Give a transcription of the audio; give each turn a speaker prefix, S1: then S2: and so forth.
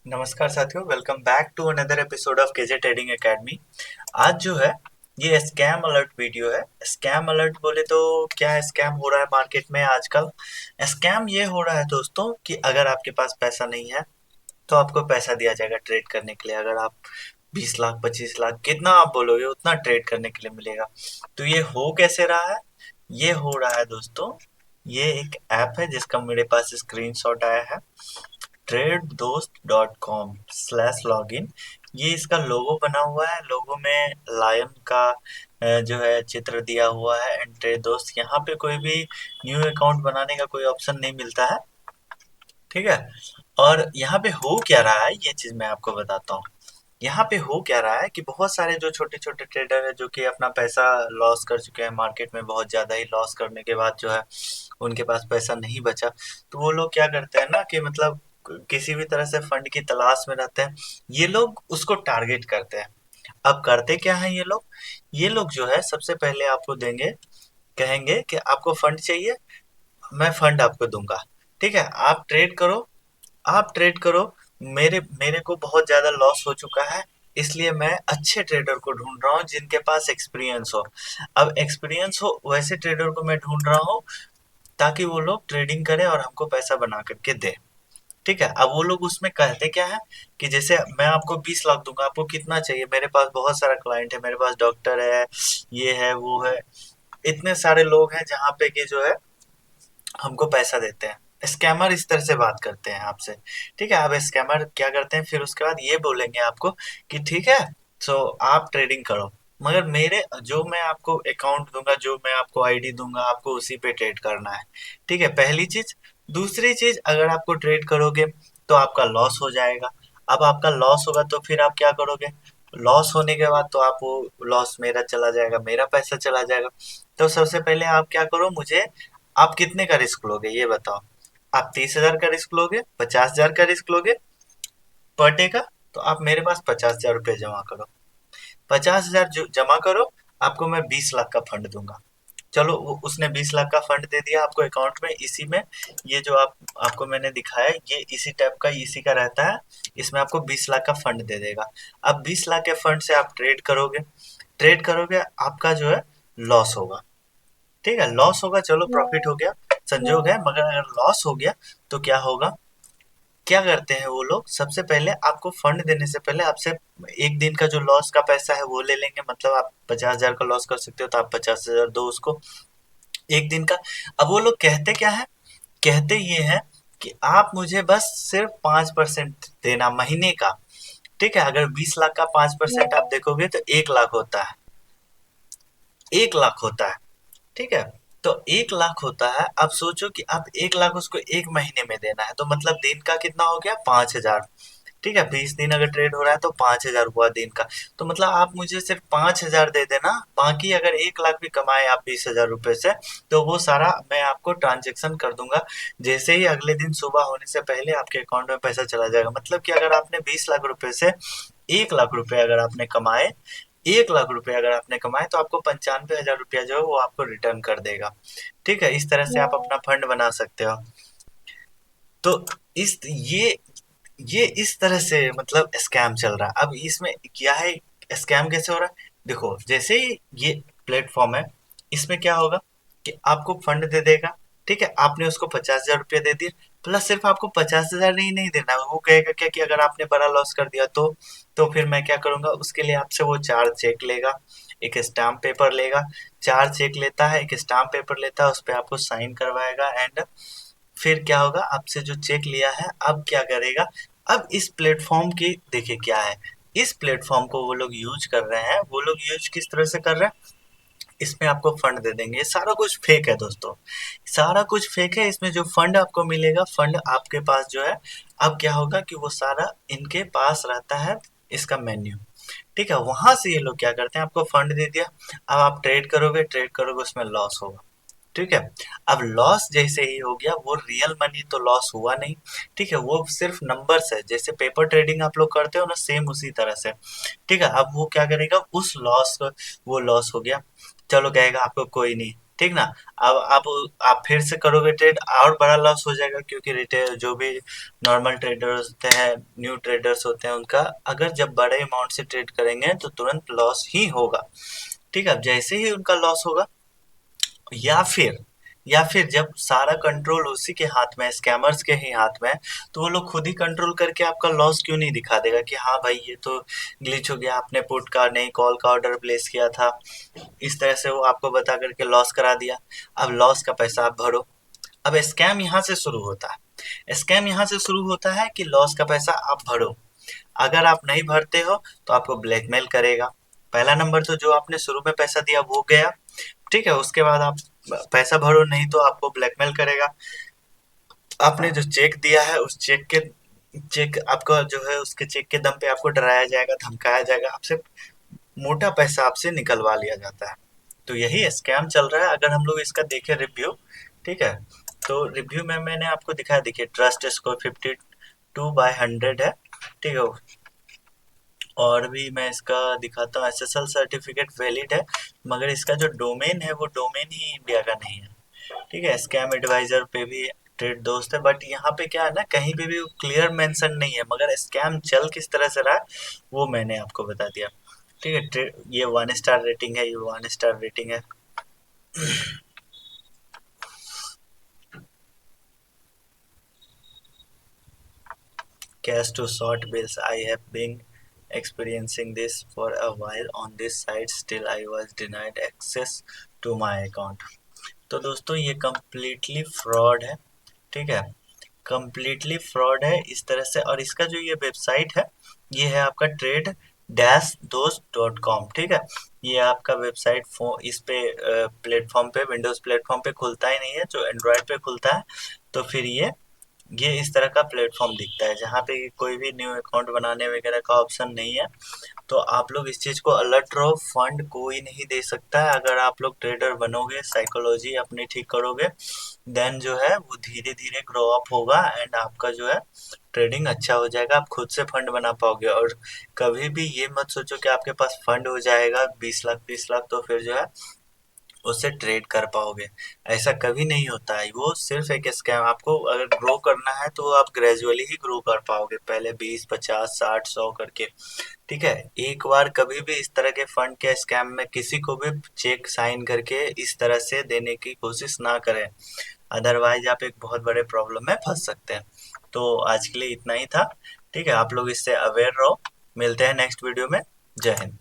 S1: नमस्कार साथियों, welcome back to another episode of KJ Trading Academy. आज जो है ये स्कैम अलर्ट वीडियो है। स्कैम अलर्ट बोले तो क्या स्कैम हो रहा है मार्केट में आजकल। स्कैम ये हो रहा है दोस्तों कि अगर आपके पास पैसा नहीं है तो आपको पैसा दिया जाएगा ट्रेड करने के लिए। अगर आप 20 लाख 25 लाख कितना आप बोलोगे उतना ट्रेड करने के लिए मिलेगा। तो ये हो कैसे रहा है? ये हो रहा है दोस्तों, ये एक ऐप है जिसका मेरे पास स्क्रीनशॉट आया है। tradedost.com/login। ये इसका लोगो बना हुआ है। लोगो में लायन का जो है चित्र दिया हुआ है। एंड ट्रेड दोस्त, यहाँ पे कोई भी न्यू अकाउंट बनाने का कोई ऑप्शन नहीं मिलता है, ठीक है। और यहाँ पे हो क्या रहा है ये चीज मैं आपको बताता हूँ। यहाँ पे हो क्या रहा है कि बहुत सारे जो छोटे छोटे ट्रेडर है जो कि अपना पैसा लॉस कर चुके हैं मार्केट में, बहुत ज्यादा ही लॉस करने के बाद जो है उनके पास पैसा नहीं बचा। तो वो लोग क्या करते हैं ना कि मतलब किसी भी तरह से फंड की तलाश में रहते हैं। ये लोग उसको टारगेट करते हैं। अब करते क्या है ये लोग? ये लोग जो है सबसे पहले आपको देंगे, कहेंगे कि आपको फंड चाहिए, मैं फंड आपको दूंगा, ठीक है। आप ट्रेड करो, आप ट्रेड करो। मेरे मेरे को बहुत ज्यादा लॉस हो चुका है, इसलिए मैं अच्छे ट्रेडर को ढूंढ रहा हूँ जिनके पास एक्सपीरियंस हो। अब एक्सपीरियंस हो वैसे ट्रेडर को मैं ढूंढ रहा हूँ ताकि वो लोग ट्रेडिंग करें और हमको पैसा बना करके दे, ठीक है। अब वो लोग उसमें कहते क्या है कि जैसे मैं आपको 20 लाख दूंगा, आपको कितना चाहिए? मेरे पास बहुत सारा क्लाइंट है, मेरे पास डॉक्टर है, ये है वो है, इतने सारे लोग हैं जहाँ पे कि जो है हमको पैसा देते हैं। स्कैमर इस तरह से बात करते हैं आपसे, ठीक है। अब स्कैमर क्या करते हैं फिर उसके बाद ये बोलेंगे आपको कि ठीक है, सो आप ट्रेडिंग करो, मगर मेरे जो मैं आपको अकाउंट दूंगा, जो मैं आपको आईडी दूंगा, आपको उसी पे ट्रेड करना है, ठीक है। पहली चीज। दूसरी चीज, अगर आपको ट्रेड करोगे तो आपका लॉस हो जाएगा। अब आपका लॉस होगा तो फिर आप क्या करोगे? लॉस होने के बाद तो आप वो लॉस मेरा चला जाएगा, मेरा पैसा चला जाएगा। तो सबसे पहले आप क्या करो, मुझे आप कितने का रिस्क लोगे ये बताओ। आप 30,000 का रिस्क लोगे, 50,000 का रिस्क लोगे पर डे का? तो आप मेरे पास 50,000 रुपये जमा करो। 50,000 जो जमा करो, आपको मैं 20 लाख का फंड दूंगा। चलो उसने 20 लाख का फंड दे दिया आपको अकाउंट में। इसी में ये जो आपको मैंने दिखाया ये इसी टाइप का इसी का रहता है। इसमें आपको 20 लाख का फंड दे देगा। अब 20 लाख के फंड से आप ट्रेड करोगे, ट्रेड करोगे, आपका जो है लॉस होगा, ठीक है। लॉस होगा, चलो प्रॉफिट हो गया, संजोग है। मगर अगर लॉस हो गया तो क्या होगा? क्या करते हैं वो लोग, सबसे पहले आपको फंड देने से पहले आपसे एक दिन का जो लॉस का पैसा है वो ले लेंगे। मतलब आप 50,000 का लॉस कर सकते हो तो आप 50,000 दो उसको, एक दिन का। अब वो लोग कहते क्या है? कहते ये है कि आप मुझे बस सिर्फ 5% देना महीने का, ठीक है। अगर 20 लाख का 5% आप देखोगे तो 1 लाख होता है, 1 लाख होता है, ठीक है। तो 1 लाख होता है। अब सोचो कि आप 1 लाख उसको एक महीने में देना है, तो मतलब दिन का कितना हो गया? 5,000, ठीक है। 20 दिन अगर ट्रेड हो रहा है तो 5,000 हुआ दिन का। तो मतलब आप मुझे सिर्फ 5,000 दे देना, बाकी अगर 1 लाख भी कमाए आप 20,000 रुपए से, तो वो सारा मैं आपको ट्रांजेक्शन कर दूंगा। जैसे ही अगले दिन सुबह होने से पहले आपके अकाउंट में पैसा चला जाएगा। मतलब कि अगर आपने 20 लाख रुपए से 1 लाख रुपए अगर आपने कमाए, 1 लाख रुपए अगर आपने कमाए तो आपको 95,000 रुपया जो है वो आपको रिटर्न कर देगा, ठीक है। इस तरह से आप अपना फंड बना सकते हो। तो इस ये इस तरह से मतलब स्कैम चल रहा है। अब इसमें क्या है, स्कैम कैसे हो रहा है? देखो, जैसे ही ये प्लेटफॉर्म है, इसमें क्या होगा कि आपको फंड दे देगा, ठीक है। आपने उसको 50,000 रुपया दे दिए, प्लस सिर्फ आपको 50,000 नहीं देना, वो कहेगा क्या कि अगर आपने बड़ा लॉस कर दिया तो फिर मैं क्या करूंगा, उसके लिए आपसे वो 4 चेक लेगा, एक स्टाम्प पेपर लेगा। 4 चेक लेता है, एक स्टाम्प पेपर लेता है, उस पर आपको साइन करवाएगा। एंड फिर क्या होगा, आपसे जो चेक लिया है अब क्या करेगा? अब इस प्लेटफॉर्म की देखिए क्या है, इस प्लेटफॉर्म को वो लोग यूज कर रहे हैं। वो लोग यूज किस तरह से कर रहे हैं? इसमें आपको फंड दे देंगे। ये सारा कुछ फेक है दोस्तों, सारा कुछ फेक है। इसमें जो फंड आपको मिलेगा, फंड आपके पास जो है, अब क्या होगा कि वो सारा इनके पास रहता है, इसका मेन्यू, ठीक है। वहां से ये लोग क्या करते हैं, आपको फंड दे दिया, अब आप ट्रेड करोगे, ट्रेड करोगे, उसमें लॉस होगा, ठीक है। अब लॉस जैसे ही हो गया, वो रियल मनी तो लॉस हुआ नहीं, ठीक है। वो सिर्फ नंबर्स है, जैसे पेपर ट्रेडिंग आप लोग करते हो ना, सेम उसी तरह से, ठीक है। अब वो क्या करेगा, उस लॉस, वो लॉस हो गया, चलो कहेगा आपको कोई नहीं, ठीक ना। अब आप फिर से करोगे ट्रेड, और बड़ा लॉस हो जाएगा, क्योंकि रिटेल जो भी नॉर्मल ट्रेडर्स होते हैं, न्यू ट्रेडर्स होते हैं, उनका अगर जब बड़े अमाउंट से ट्रेड करेंगे तो तुरंत लॉस ही होगा। ठीक है, अब जैसे ही उनका लॉस होगा, या फिर जब सारा कंट्रोल उसी के हाथ में, स्कैमर्स के ही हाथ में है, तो वो लोग खुद ही कंट्रोल करके आपका लॉस क्यों नहीं दिखा देगा कि हाँ भाई ये तो ग्लिच हो गया, आपने पुट का नहीं कॉल का ऑर्डर प्लेस किया था, इस तरह से वो आपको बता करके लॉस करा दिया। अब लॉस का पैसा आप भरो। अब स्कैम यहाँ से शुरू होता है, स्कैम यहाँ से शुरू होता है कि लॉस का पैसा आप भरो। अगर आप नहीं भरते हो तो आपको ब्लैकमेल करेगा। पहला नंबर तो जो आपने शुरू में पैसा दिया वो गया, ठीक है, उसके बाद आप पैसा भरो, नहीं तो आपको ब्लैकमेल करेगा। आपने जो चेक दिया है उस चेक आपका जो है, उसके चेक के दम पे आपको डराया जाएगा, धमकाया जाएगा, आपसे मोटा पैसा आपसे निकलवा लिया जाता है। तो यही स्कैम चल रहा है। अगर हम लोग इसका देखें रिव्यू, ठीक है, तो रिव्यू में मैंने आपको दिखाया, देखिए ट्रस्ट स्कोर 52/100 है, ठीक है। और भी मैं इसका दिखाता हूँ, एसएसएल सर्टिफिकेट वैलिड है, मगर इसका जो डोमेन है वो डोमेन ही इंडिया का नहीं है। ठीक है, स्कैम एडवाइजर पे भी ट्रेड दोस्त है, बट यहाँ पे क्या है ना, कहीं पे भी क्लियर मेंशन नहीं है, मगर स्कैम चल किस तरह से रहा है वो मैंने आपको बता दिया। ठीक है, ये 1 स्टार रेटिंग है, ये 1 स्टार रेटिंग है। Cash to short bills. I have been experiencing this for a while on this site. Still, I was denied access to my account. तो दोस्तों ये कम्प्लीटली फ्रॉड है। ठीक है, कम्प्लीटली फ्रॉड है इस तरह से। और इसका जो ये वेबसाइट है, ये है आपका trade-dost.com। ठीक है, ये आपका वेबसाइट इस पे प्लेटफॉर्म पे, विंडोज प्लेटफॉर्म पे खुलता ही नहीं है, जो एंड्रॉयड पे खुलता है। तो फिर ये इस तरह का प्लेटफॉर्म दिखता है, जहाँ पे कोई भी न्यू अकाउंट बनाने वगैरह का ऑप्शन नहीं है। तो आप लोग इस चीज को अलर्ट रहो, फंड कोई नहीं दे सकता है। अगर आप लोग ट्रेडर बनोगे, साइकोलॉजी अपनी ठीक करोगे, देन जो है वो धीरे धीरे ग्रो अप होगा, एंड आपका जो है ट्रेडिंग अच्छा हो जाएगा, आप खुद से फंड बना पाओगे। और कभी भी ये मत सोचो कि आपके पास फंड हो जाएगा 20 लाख 30 लाख, तो फिर जो है उससे ट्रेड कर पाओगे। ऐसा कभी नहीं होता है, वो सिर्फ एक स्कैम। आपको अगर ग्रो करना है तो आप ग्रेजुअली ही ग्रो कर पाओगे, पहले 20 50 60 100 करके। ठीक है, एक बार कभी भी इस तरह के फंड के स्कैम में किसी को भी चेक साइन करके इस तरह से देने की कोशिश ना करें, अदरवाइज आप एक बहुत बड़े प्रॉब्लम में फंस सकते हैं। तो आज के लिए इतना ही था। ठीक है, आप लोग इससे अवेयर रहो। मिलते हैं नेक्स्ट वीडियो में। जय हिंद।